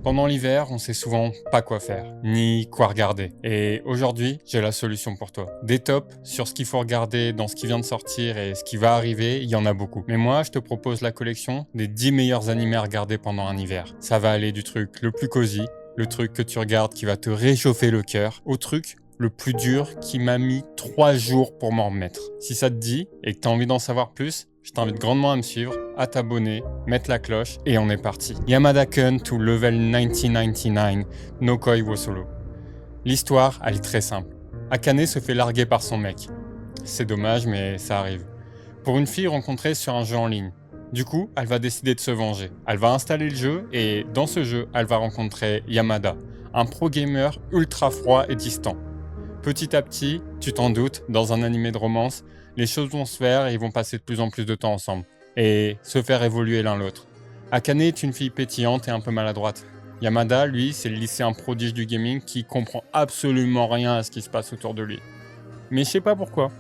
Pendant l'hiver, on sait souvent pas quoi faire, ni quoi regarder. Et aujourd'hui, j'ai la solution pour toi. Des tops sur ce qu'il faut regarder dans ce qui vient de sortir et ce qui va arriver, il y en a beaucoup. Mais moi, je te propose la collection des 10 meilleurs animés à regarder pendant un hiver. Ça va aller du truc le plus cosy, le truc que tu regardes qui va te réchauffer le cœur, au truc le plus dur qui m'a mis 3 jours pour m'en remettre. Si ça te dit et que tu as envie d'en savoir plus, je t'invite grandement à me suivre, à t'abonner, mettre la cloche et on est parti. Yamada-kun to level 1999, Nokoi wo Solo. L'histoire, elle est très simple. Akane se fait larguer par son mec. C'est dommage, mais ça arrive. Pour une fille rencontrée sur un jeu en ligne. Du coup, elle va décider de se venger. Elle va installer le jeu et dans ce jeu, elle va rencontrer Yamada, un pro gamer ultra froid et distant. Petit à petit, tu t'en doutes, dans un animé de romance, les choses vont se faire et ils vont passer de plus en plus de temps ensemble. Et se faire évoluer l'un l'autre. Akane est une fille pétillante et un peu maladroite. Yamada, lui, c'est le lycéen prodige du gaming qui comprend absolument rien à ce qui se passe autour de lui. Mais je sais pas pourquoi.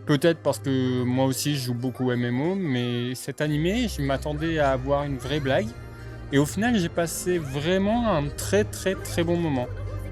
Peut-être parce que moi aussi je joue beaucoup au MMO, mais cet animé, je m'attendais à avoir une vraie blague. Et au final, j'ai passé vraiment un très bon moment.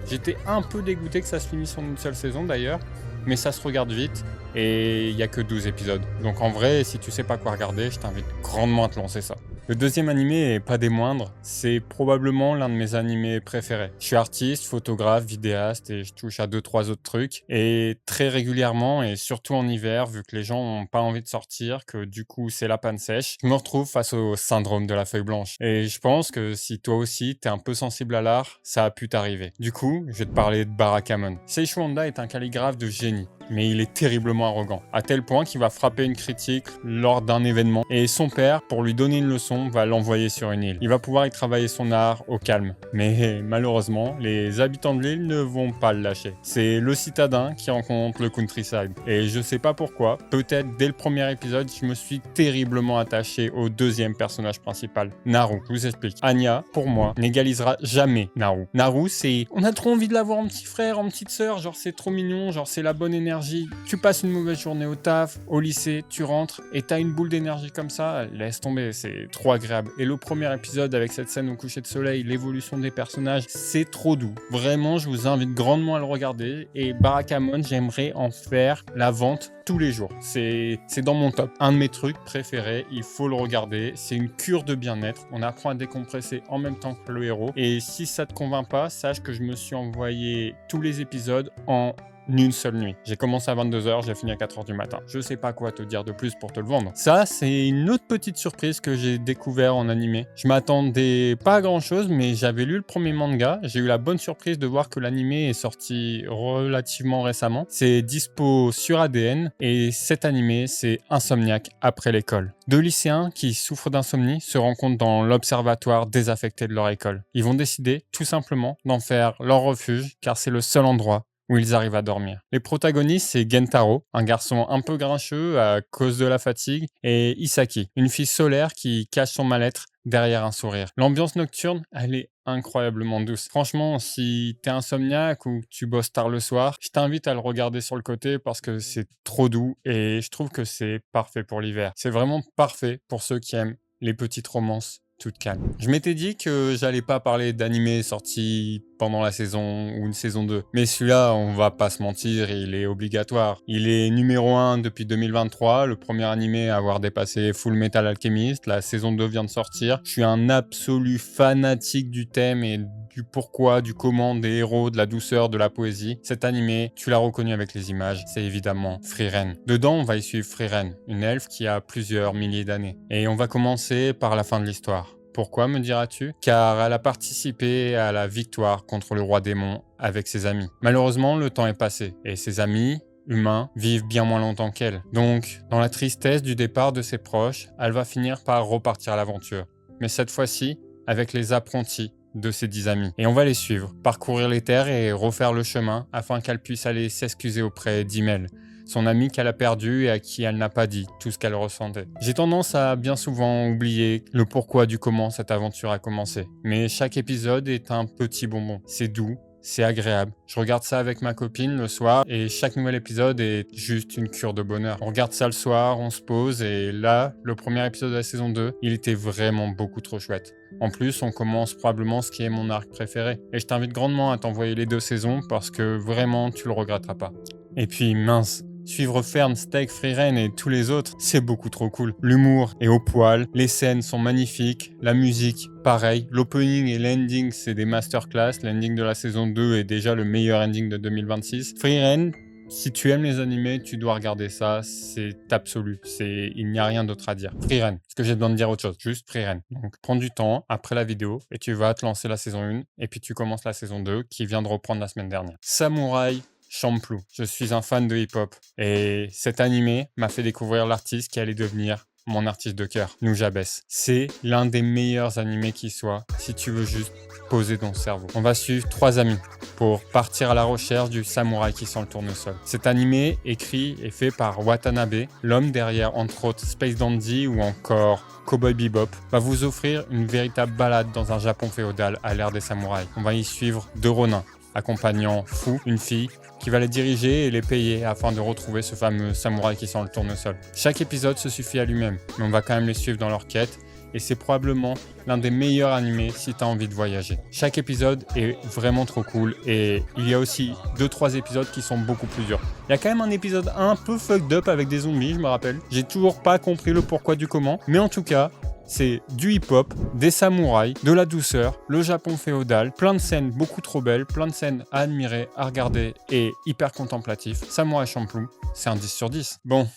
J'étais un peu dégoûté que ça se finisse en une seule saison d'ailleurs, mais ça se regarde vite et il n'y a que 12 épisodes. Donc en vrai, si tu sais pas quoi regarder, je t'invite grandement à te lancer ça. Le deuxième animé, et pas des moindres, c'est probablement l'un de mes animés préférés. Je suis artiste, photographe, vidéaste et je touche à 2-3 autres trucs. Et très régulièrement, et surtout en hiver, vu que les gens n'ont pas envie de sortir, que du coup c'est la panne sèche, je me retrouve face au syndrome de la feuille blanche. Et je pense que si toi aussi t'es un peu sensible à l'art, ça a pu t'arriver. Du coup, je vais te parler de Barakamon. Seishu Honda est un calligraphe de génie, mais il est terriblement arrogant, à tel point qu'il va frapper une critique lors d'un événement, et son père, pour lui donner une leçon, va l'envoyer sur une île. Il va pouvoir y travailler son art au calme. Mais malheureusement, les habitants de l'île ne vont pas le lâcher. C'est le citadin qui rencontre le countryside. Et je sais pas pourquoi, peut-être dès le premier épisode, je me suis terriblement attaché au deuxième personnage principal, Naru. Je vous explique. Anya, pour moi, n'égalisera jamais Naru. Naru, c'est... On a trop envie de l'avoir en petit frère, en petite sœur, genre c'est trop mignon, genre c'est la bonne énergie. Tu passes une mauvaise journée au taf, au lycée, tu rentres, et t'as une boule d'énergie comme ça, laisse tomber, c'est trop agréable. Et le premier épisode avec cette scène au coucher de soleil, l'évolution des personnages, c'est trop doux. Vraiment, je vous invite grandement à le regarder. Et Barakamon, j'aimerais en faire la vente tous les jours. C'est dans mon top. Un de mes trucs préférés, il faut le regarder. C'est une cure de bien-être. On apprend à décompresser en même temps que le héros. Et si ça te convainc pas, sache que je me suis envoyé tous les épisodes en une seule nuit. J'ai commencé à 22h, j'ai fini à 4h du matin. Je sais pas quoi te dire de plus pour te le vendre. Ça, c'est une autre petite surprise que j'ai découvert en animé. Je m'attendais pas à grand chose, mais j'avais lu le premier manga. J'ai eu la bonne surprise de voir que l'animé est sorti relativement récemment. C'est dispo sur ADN et cet animé, c'est Insomniac après l'école. Deux lycéens qui souffrent d'insomnie se rencontrent dans l'observatoire désaffecté de leur école. Ils vont décider tout simplement d'en faire leur refuge car c'est le seul endroit où ils arrivent à dormir. Les protagonistes, c'est Gentaro, un garçon un peu grincheux à cause de la fatigue, et Isaki, une fille solaire qui cache son mal-être derrière un sourire. L'ambiance nocturne, elle est incroyablement douce. Franchement, si t'es insomniaque ou que tu bosses tard le soir, je t'invite à le regarder sur le côté parce que c'est trop doux et je trouve que c'est parfait pour l'hiver. C'est vraiment parfait pour ceux qui aiment les petites romances toute calme. Je m'étais dit que j'allais pas parler d'animé sorti pendant la saison ou une saison 2. Mais celui-là, on va pas se mentir, il est obligatoire. Il est numéro 1 depuis 2023, le premier animé à avoir dépassé Full Metal Alchemist. La saison 2 vient de sortir. Je suis un absolu fanatique du thème et du pourquoi, du comment, des héros, de la douceur, de la poésie. Cet animé, tu l'as reconnu avec les images, c'est évidemment Frieren. Dedans, on va y suivre Frieren, une elfe qui a plusieurs milliers d'années. Et on va commencer par la fin de l'histoire. Pourquoi, me diras-tu? Car elle a participé à la victoire contre le roi démon avec ses amis. Malheureusement, le temps est passé et ses amis, humains, vivent bien moins longtemps qu'elle. Donc, dans la tristesse du départ de ses proches, elle va finir par repartir à l'aventure. Mais cette fois-ci, avec les apprentis de ses 10 amis. Et on va les suivre, parcourir les terres et refaire le chemin afin qu'elle puisse aller s'excuser auprès d'Imel, son amie qu'elle a perdue et à qui elle n'a pas dit tout ce qu'elle ressentait. J'ai tendance à bien souvent oublier le pourquoi du comment cette aventure a commencé. Mais chaque épisode est un petit bonbon. C'est doux, c'est agréable. Je regarde ça avec ma copine le soir et chaque nouvel épisode est juste une cure de bonheur. On regarde ça le soir, on se pose et là, le premier épisode de la saison 2, il était vraiment beaucoup trop chouette. En plus, on commence probablement ce qui est mon arc préféré. Et je t'invite grandement à t'envoyer les 2 saisons parce que vraiment, tu le regretteras pas. Et puis, mince, suivre Fern, Steak, Frieren et tous les autres, c'est beaucoup trop cool. L'humour est au poil, les scènes sont magnifiques, la musique, pareil. L'opening et l'ending, c'est des masterclass. L'ending de la saison 2 est déjà le meilleur ending de 2026. Frieren, si tu aimes les animés, tu dois regarder ça, c'est absolu, il n'y a rien d'autre à dire. Frieren, est-ce que j'ai besoin de dire autre chose? Juste Frieren. Donc prends du temps après la vidéo et tu vas te lancer la saison 1 et puis tu commences la saison 2 qui vient de reprendre la semaine dernière. Samouraï Champloo, je suis un fan de hip-hop et cet animé m'a fait découvrir l'artiste qui allait devenir mon artiste de cœur, Nujabes. C'est l'un des meilleurs animés qui soit si tu veux juste poser ton cerveau. On va suivre 3 amis pour partir à la recherche du samouraï qui sent le tournesol. Cet animé, écrit et fait par Watanabe, l'homme derrière entre autres Space Dandy ou encore Cowboy Bebop, va vous offrir une véritable balade dans un Japon féodal à l'ère des samouraïs. On va y suivre 2 ronins, accompagnant Fu, une fille, qui va les diriger et les payer afin de retrouver ce fameux samouraï qui sent le tournesol. Chaque épisode se suffit à lui-même, mais on va quand même les suivre dans leur quête, et c'est probablement l'un des meilleurs animés si tu as envie de voyager. Chaque épisode est vraiment trop cool, et il y a aussi 2-3 épisodes qui sont beaucoup plus durs. Il y a quand même un épisode un peu fucked up avec des zombies, je me rappelle. J'ai toujours pas compris le pourquoi du comment, mais en tout cas, c'est du hip-hop, des samouraïs, de la douceur, le Japon féodal, plein de scènes beaucoup trop belles, plein de scènes à admirer, à regarder et hyper contemplatif. Samouraï Champloo, c'est un 10 sur 10. Bon,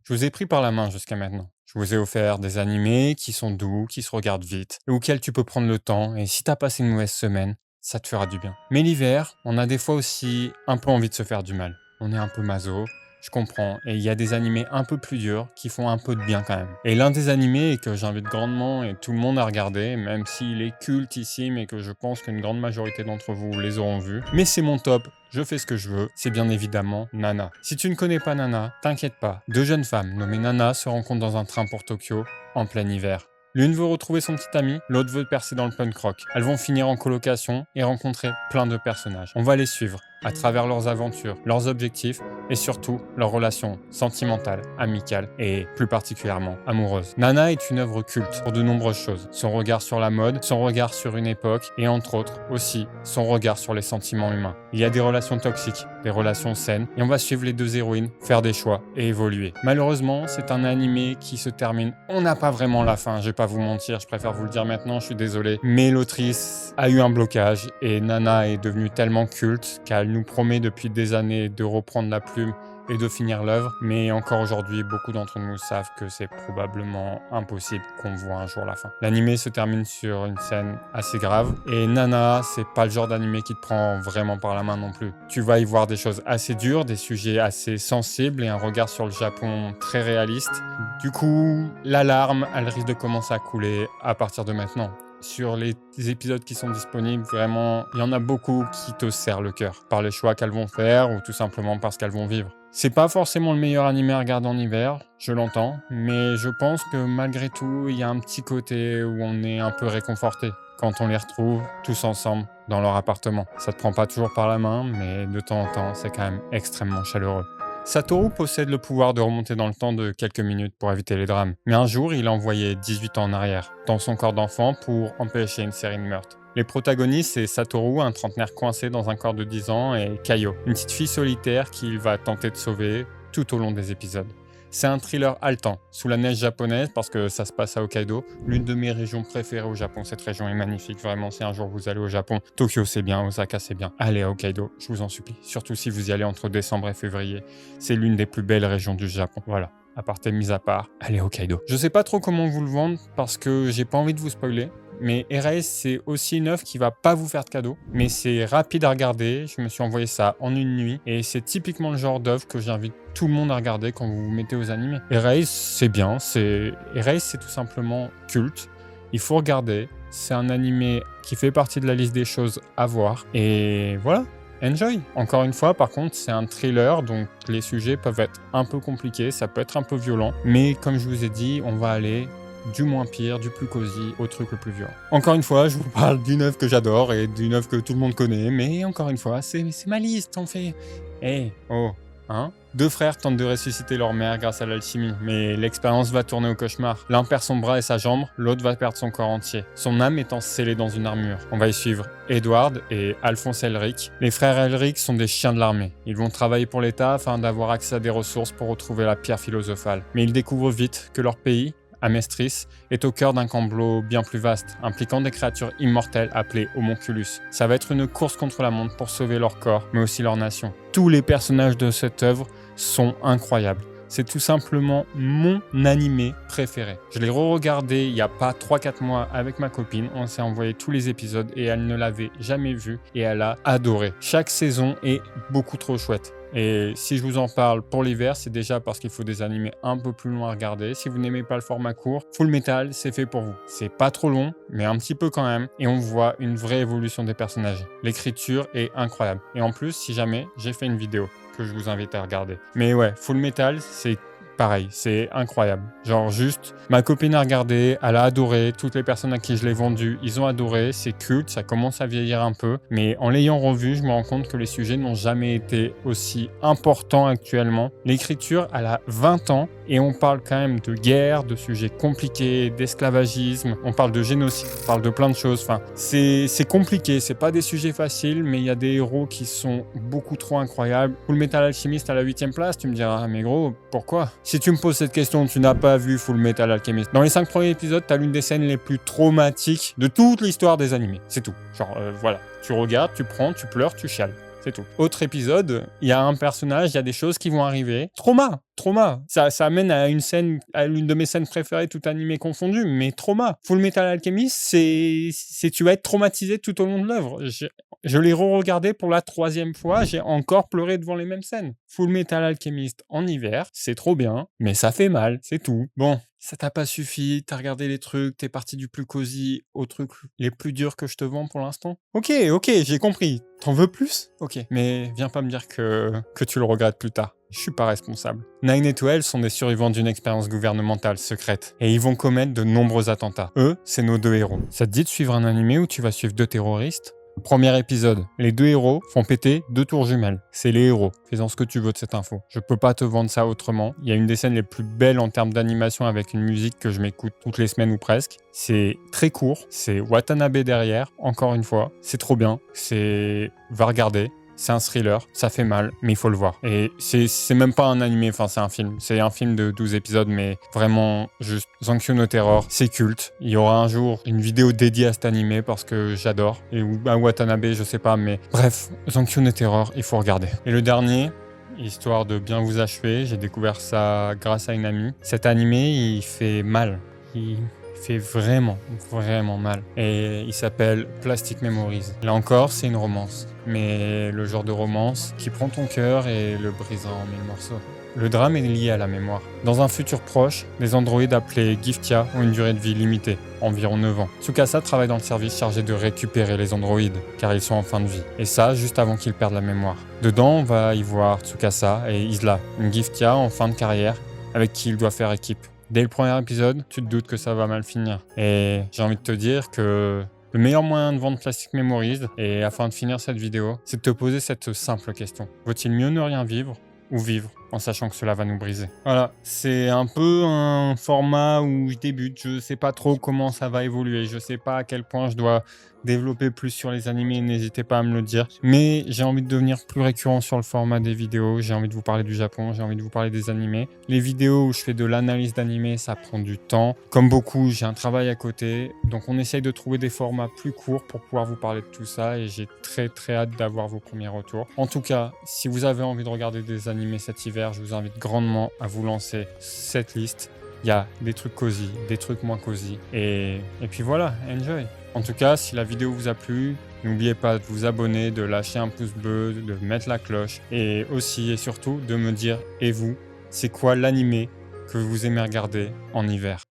je vous ai pris par la main jusqu'à maintenant. Je vous ai offert des animés qui sont doux, qui se regardent vite, et auxquels tu peux prendre le temps, et si t'as passé une mauvaise semaine, ça te fera du bien. Mais l'hiver, on a des fois aussi un peu envie de se faire du mal. On est un peu maso. Je comprends, et il y a des animés un peu plus durs qui font un peu de bien quand même. Et l'un des animés que j'invite grandement et tout le monde à regarder, même s'il est cultissime et que je pense qu'une grande majorité d'entre vous les auront vus, mais c'est mon top, je fais ce que je veux, c'est bien évidemment Nana. Si tu ne connais pas Nana, t'inquiète pas, 2 jeunes femmes nommées Nana se rencontrent dans un train pour Tokyo en plein hiver. L'une veut retrouver son petit ami, l'autre veut percer dans le punk rock. Elles vont finir en colocation et rencontrer plein de personnages. On va les suivre à travers leurs aventures, leurs objectifs et surtout leurs relations sentimentales, amicales et plus particulièrement amoureuses. Nana est une œuvre culte pour de nombreuses choses. Son regard sur la mode, son regard sur une époque et entre autres aussi son regard sur les sentiments humains. Il y a des relations toxiques, des relations saines et on va suivre les 2 héroïnes faire des choix et évoluer. Malheureusement, c'est un animé qui se termine. On n'a pas vraiment la fin, je vais pas vous mentir, je préfère vous le dire maintenant, je suis désolé. Mais l'autrice a eu un blocage et Nana est devenue tellement culte qu'elle nous promet depuis des années de reprendre la plume et de finir l'œuvre, mais encore aujourd'hui, beaucoup d'entre nous savent que c'est probablement impossible qu'on voit un jour la fin. L'animé se termine sur une scène assez grave, et Nana, c'est pas le genre d'animé qui te prend vraiment par la main non plus. Tu vas y voir des choses assez dures, des sujets assez sensibles et un regard sur le Japon très réaliste. Du coup, l'alarme, elle risque de commencer à couler à partir de maintenant. Sur les épisodes qui sont disponibles, vraiment, il y en a beaucoup qui te serrent le cœur par les choix qu'elles vont faire ou tout simplement parce qu'elles vont vivre. C'est pas forcément le meilleur animé à regarder en hiver, je l'entends, mais je pense que malgré tout, il y a un petit côté où on est un peu réconforté quand on les retrouve tous ensemble dans leur appartement. Ça te prend pas toujours par la main, mais de temps en temps, c'est quand même extrêmement chaleureux. Satoru possède le pouvoir de remonter dans le temps de quelques minutes pour éviter les drames. Mais un jour, il a envoyé 18 ans en arrière, dans son corps d'enfant, pour empêcher une série de meurtres. Les protagonistes, c'est Satoru, un trentenaire coincé dans un corps de 10 ans, et Kaio, une petite fille solitaire qu'il va tenter de sauver tout au long des épisodes. C'est un thriller haletant, sous la neige japonaise, parce que ça se passe à Hokkaido, l'une de mes régions préférées au Japon. Cette région est magnifique, vraiment, si un jour vous allez au Japon, Tokyo c'est bien, Osaka c'est bien, allez à Hokkaido, je vous en supplie. Surtout si vous y allez entre décembre et février, c'est l'une des plus belles régions du Japon, voilà. Aparté mis à part, allez à Hokkaido. Je sais pas trop comment vous le vendre, parce que j'ai pas envie de vous spoiler, mais Erase, c'est aussi une œuvre qui va pas vous faire de cadeau, mais c'est rapide à regarder. Je me suis envoyé ça en une nuit et c'est typiquement le genre d'œuvre que j'invite tout le monde à regarder quand vous vous mettez aux animés. Erase, c'est bien, Erase, c'est tout simplement culte. Il faut regarder. C'est un animé qui fait partie de la liste des choses à voir. Et voilà. Enjoy. Encore une fois, par contre, c'est un thriller, donc les sujets peuvent être un peu compliqués, ça peut être un peu violent, mais comme je vous ai dit, on va aller du moins pire, du plus cosy au truc le plus violent. Encore une fois, je vous parle d'une œuvre que j'adore et d'une œuvre que tout le monde connaît, mais encore une fois, c'est ma liste, on fait... Oh, hein? Deux frères tentent de ressusciter leur mère grâce à l'alchimie, mais l'expérience va tourner au cauchemar. L'un perd son bras et sa jambe, l'autre va perdre son corps entier, son âme étant scellée dans une armure. On va y suivre Edward et Alphonse Elric. Les frères Elric sont des chiens de l'armée. Ils vont travailler pour l'État afin d'avoir accès à des ressources pour retrouver la pierre philosophale. Mais ils découvrent vite que leur pays, Amestris, est au cœur d'un complot bien plus vaste, impliquant des créatures immortelles appelées homonculus. Ça va être une course contre la montre pour sauver leur corps, mais aussi leur nation. Tous les personnages de cette œuvre sont incroyables. C'est tout simplement mon animé préféré. Je l'ai re-regardé il n'y a pas 3-4 mois avec ma copine. On s'est envoyé tous les épisodes et elle ne l'avait jamais vu et elle a adoré. Chaque saison est beaucoup trop chouette. Et si je vous en parle pour l'hiver, c'est déjà parce qu'il faut des animés un peu plus longs à regarder. Si vous n'aimez pas le format court, Full Metal, c'est fait pour vous. C'est pas trop long, mais un petit peu quand même. Et on voit une vraie évolution des personnages. L'écriture est incroyable. Et en plus, si jamais, j'ai fait une vidéo que je vous invite à regarder. Mais ouais, Full Metal, c'est pareil, c'est incroyable. Genre juste, ma copine a regardé, elle a adoré, toutes les personnes à qui je l'ai vendu, ils ont adoré, c'est culte, ça commence à vieillir un peu, mais en l'ayant revu, je me rends compte que les sujets n'ont jamais été aussi importants actuellement. L'écriture, elle a 20 ans, et on parle quand même de guerre, de sujets compliqués, d'esclavagisme, on parle de génocide, on parle de plein de choses, enfin, c'est compliqué, c'est pas des sujets faciles, mais il y a des héros qui sont beaucoup trop incroyables. Full Metal Alchemist à la 8e place, tu me diras, mais gros, pourquoi ? Si tu me poses cette question, tu n'as pas vu Full Metal Alchemist. Dans les 5 premiers épisodes, t'as l'une des scènes les plus traumatiques de toute l'histoire des animés. C'est tout. Genre, voilà. Tu regardes, tu prends, tu pleures, tu chiales. C'est tout. Autre épisode, il y a un personnage, il y a des choses qui vont arriver. Trauma. Ça amène à une scène, à l'une de mes scènes préférées, tout animé confondu, mais trauma. Full Metal Alchemist, c'est tu vas être traumatisé tout au long de l'œuvre. Je l'ai re-regardé pour la 3e fois, j'ai encore pleuré devant les mêmes scènes. Full Metal Alchemist en hiver, c'est trop bien, mais ça fait mal, c'est tout. Bon, ça t'a pas suffi, t'as regardé les trucs, t'es parti du plus cosy aux trucs les plus durs que je te vends pour l'instant. Ok, j'ai compris. T'en veux plus? Ok, mais viens pas me dire que tu le regrettes plus tard. Je suis pas responsable. Nine et 12 sont des survivants d'une expérience gouvernementale secrète et ils vont commettre de nombreux attentats. Eux, c'est nos 2 héros. Ça te dit de suivre un animé où tu vas suivre 2 terroristes? Premier épisode, les 2 héros font péter 2 tours jumelles. C'est les héros. Fais-en ce que tu veux de cette info. Je peux pas te vendre ça autrement. Il y a une des scènes les plus belles en termes d'animation avec une musique que je m'écoute toutes les semaines ou presque. C'est très court. C'est Watanabe derrière, encore une fois. C'est trop bien. Va regarder. C'est un thriller, ça fait mal, mais il faut le voir. Et c'est même pas un animé, enfin c'est un film. C'est un film de 12 épisodes, mais vraiment juste Zankyo no Terror, c'est culte. Il y aura un jour une vidéo dédiée à cet animé parce que j'adore. Ou à Watanabe, je sais pas, mais bref, Zankyo no Terror, il faut regarder. Et le dernier, histoire de bien vous achever, j'ai découvert ça grâce à une amie. Cet animé, il fait mal. Il fait vraiment mal. Et il s'appelle Plastic Memories. Là encore, c'est une romance. Mais le genre de romance qui prend ton cœur et le brisera en 1000 morceaux. Le drame est lié à la mémoire. Dans un futur proche, des androïdes appelés Giftia ont une durée de vie limitée, environ 9 ans. Tsukasa travaille dans le service chargé de récupérer les androïdes, car ils sont en fin de vie. Et ça, juste avant qu'ils perdent la mémoire. Dedans, on va y voir Tsukasa et Isla, une Giftia en fin de carrière, avec qui il doit faire équipe. Dès le premier épisode, tu te doutes que ça va mal finir. Et j'ai envie de te dire que le meilleur moyen de vendre Plastic Memories, et afin de finir cette vidéo, c'est de te poser cette simple question. Vaut-il mieux ne rien vivre ou vivre en sachant que cela va nous briser? Voilà, c'est un peu un format où je débute, je sais pas trop comment ça va évoluer, je sais pas à quel point je dois développer plus sur les animés, n'hésitez pas à me le dire. Mais j'ai envie de devenir plus récurrent sur le format des vidéos, j'ai envie de vous parler du Japon, j'ai envie de vous parler des animés. Les vidéos où je fais de l'analyse d'animés, ça prend du temps. Comme beaucoup, j'ai un travail à côté, donc on essaye de trouver des formats plus courts pour pouvoir vous parler de tout ça et j'ai très hâte d'avoir vos premiers retours. En tout cas, si vous avez envie de regarder des animés cet hiver, je vous invite grandement à vous lancer cette liste. Il y a des trucs cosy, des trucs moins cosy. Et puis voilà, enjoy. En tout cas, si la vidéo vous a plu, n'oubliez pas de vous abonner, de lâcher un pouce bleu, de mettre la cloche. Et aussi et surtout de me dire, et vous, c'est quoi l'animé que vous aimez regarder en hiver?